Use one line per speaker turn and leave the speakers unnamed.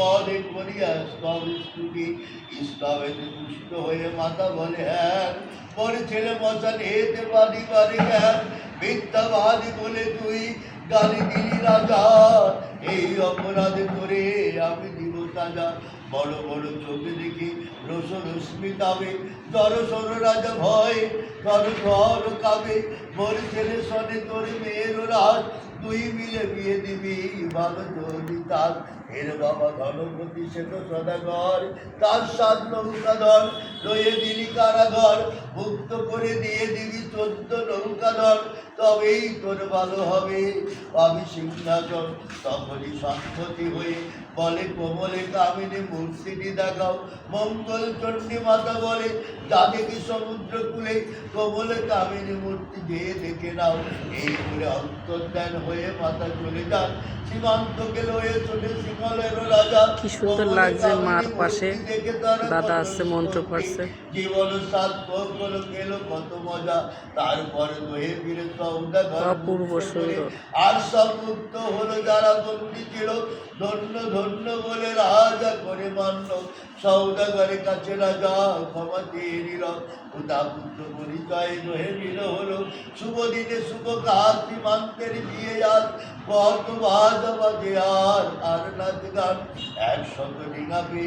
পদে করিয়া স্তব স্তুতি, স্তবেতে তুষ্ট হয়ে মাতা বলে হ্যাঁ, পরে ছেলে মশান হেতে বাড়ি বাড়ি জ্ঞান, মিথ্যাবাদী বলে তুই গালি দিলি রাজা, এই অপরাধ করে আমি দিব সাজা। বড় বড় চোখে দেখি রোষ রশ্মি কাবে, জড়সর রাজা ভয় ধর ধর কাবে, মোর ছেলে সনে তোর মেয়ের রাজ, তুই মিলে বিয়ে দিবি ভালো চলি তার। এর বাবা ধনপতি সে তো সদাগর, তার সাত নৌকাধর লয়ে দিলি কারাগর, মুক্ত করে দিয়ে দিবি 14 নৌকাধর, তবেই তোর ভালো হবে পাবি সিংহাসন। তখনই সম্মতি হয়ে বলে কোমলে কামিনী মূর্তিটি দেখাও, মঙ্গল চণ্ডী মাতা বলে যা দেখি সমুদ্র কূলে, কোমলে কামিনী মূর্তি যেয়ে দেখে নাও। এই করে অন্তর্ধান হয়ে মাতা চলে যান, সীমান্তকে লয়ে চলে সিংহলের রাজা।
কি সুন্দর লাগছে, মার পাশে দাদা আছে, মন্ত্র পড়ছে।
জীবন সাত হলো গেল কত মজা, তারপরে দহে ফিরে সৌদাগর
অপূর্ব সুন্দর।
আর সব মুক্ত হলো যারা বন্দী ছিল, ধন্য ধন্য বলে রাজা করে মান্য। সৌদাগরের কাছে রাজা ক্ষমা দিয়ে নিল, পিতা পুত্র পরিচয় দহে মিল হলো। শুভ দিনে শুভ কাজ, সীমান্তের বিয়ে আজ, কত বাজ বাজে আর নাচ গান, 100 ডিঙাবে